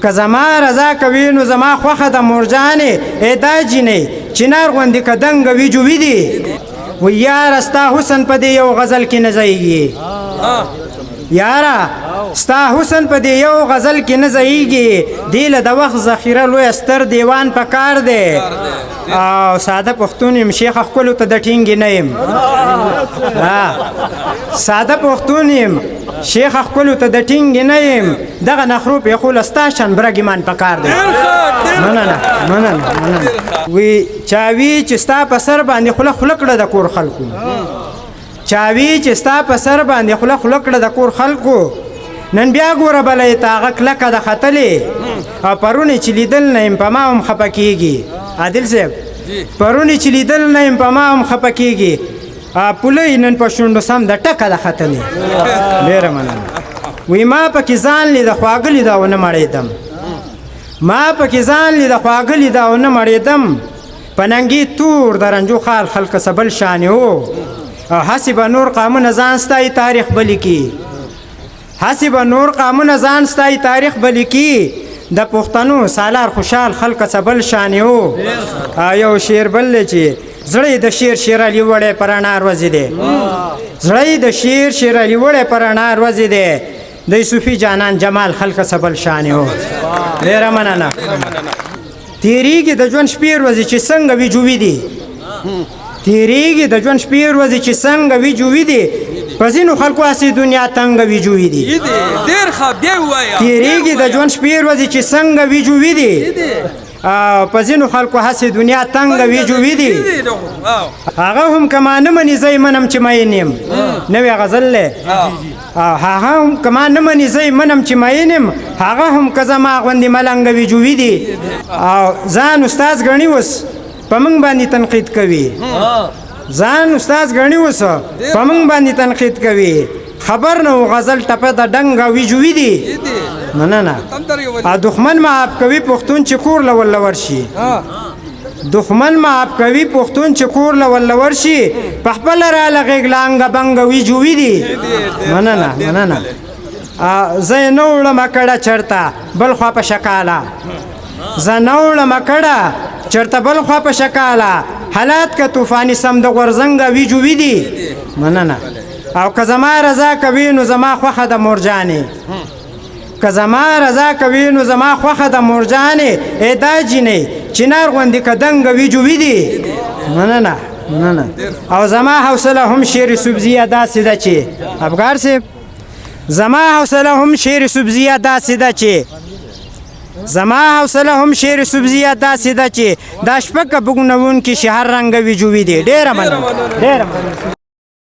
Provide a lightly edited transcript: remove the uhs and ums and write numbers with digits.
که زما رضا کوي نو زما خوښه د مورجانې ای دا جینۍ چنار غوندې که دنګه وي جوي دي و یاره ستا حسن په دې یو غزل کې نه ځایږي یاره ستا حسن په دې یو غزل کې نه ځایږي دې له د وخت ذخیره لوی ستر دیوان په کار دی او ساده پښتون یم شیخه ښکلو ته د ټینګې نه یم ساده پښتون یم شیخه ښکلو ته د ټینګې نه یم دغه نخرو پېښو ستا شان برګیمان په کار دی مننه وی چاوي چې ستا په سر باندې خوله خوله کړه د کور خلکو چاوي چې ستا په سر باندې خوله خوله کړه د کور خلکو نن بیا ګوره بله یې تاغه کلکه د ختلې او پرونې چې لیدل نه یم په ما هم خفه کېږي عادل صاحب پرونې چې لیدل نه یم په ما هم خفه کېږي پوله نن په شونډو سم د ټکه د ختلې ډېره مننه وی ما پکې ځان لیده خواږه لیده او نه مړېدم ما پکې ځان لیده خواږه لیده او نه مړېدم په ننګي تور د رنجو خال خلقه سبل شانې و او هسې به نور قامونه ځان ستایي تاریخ به لیکي هسې به نور قامونه ځان ستایي تاریخ به لیکي د پښتنو سالار خوشحال خلقه سبل شانې و او یو شعر بل دی چې زړه د شیر شیر علي وړی پر رڼا ورځې دی زړه د شیر شیر علي وړی پر رڼا ورځې دی د صوفي جانان جمال خلقه سبل شانې و ډېره مننه تېرېږي د ژوند شپې ورځې چې څنګه وي جوي دي تېرېږي د ژوند شپې ورځې چې څنګه وي جوي دي په ځینو خلکو هسې دنیا تنګه وي جوي دي تېرېږي د ژوند شپې ورځې چې څنګه وي جوي دي په ځینو خلکو هسې دنیا تنګه وي جوي دي هغه هم که ما نه مني زه یې منم چې مین یم نوی غزل دی هغه هم که ما نه مني زه یې منم چې مین یم هغه هم که زما غوندې ملنګه وي جوي دي او ځان استاز ګڼي اوس په موږ باندې تنقید کوي ځان استاز ګڼي اوس په موږ باندې تنقید کوي خبر نه و غزل ټپه د ډنګ او وي جوي دي مننه دښمن معاف کوي پښتون چې کور له ولله ورشي دښمن معاف کوي پښتون چې کور له ولله ورشي په خپله راله غېږ لانګه بنګه وي جوي دي مننه زه یې نه وړمه کړه چېرته بل خوا په شکاله زه نه وړمه کړه چېرته بل خوا په شکاله حالات که طوفاني سم د غورځنګه وي جوي دي مننه او که زما رضا کوي نو زما خوښه د مورجانې که زما رضا کوي نو زما خوښه د مورجانې ای دا جینۍ چنار غوندې که دنګه وي جوي دي مننه او زما حوصله هم شعر سبزیه داسې ده چې افغار صاحب زما حوصله هم شعر سبزیه داسې ده چې زما حوصله هم شعر سبزیه داسې ده چې دا شپه که بګنونکي شهر رنګه وي جوي دي ډېره مننه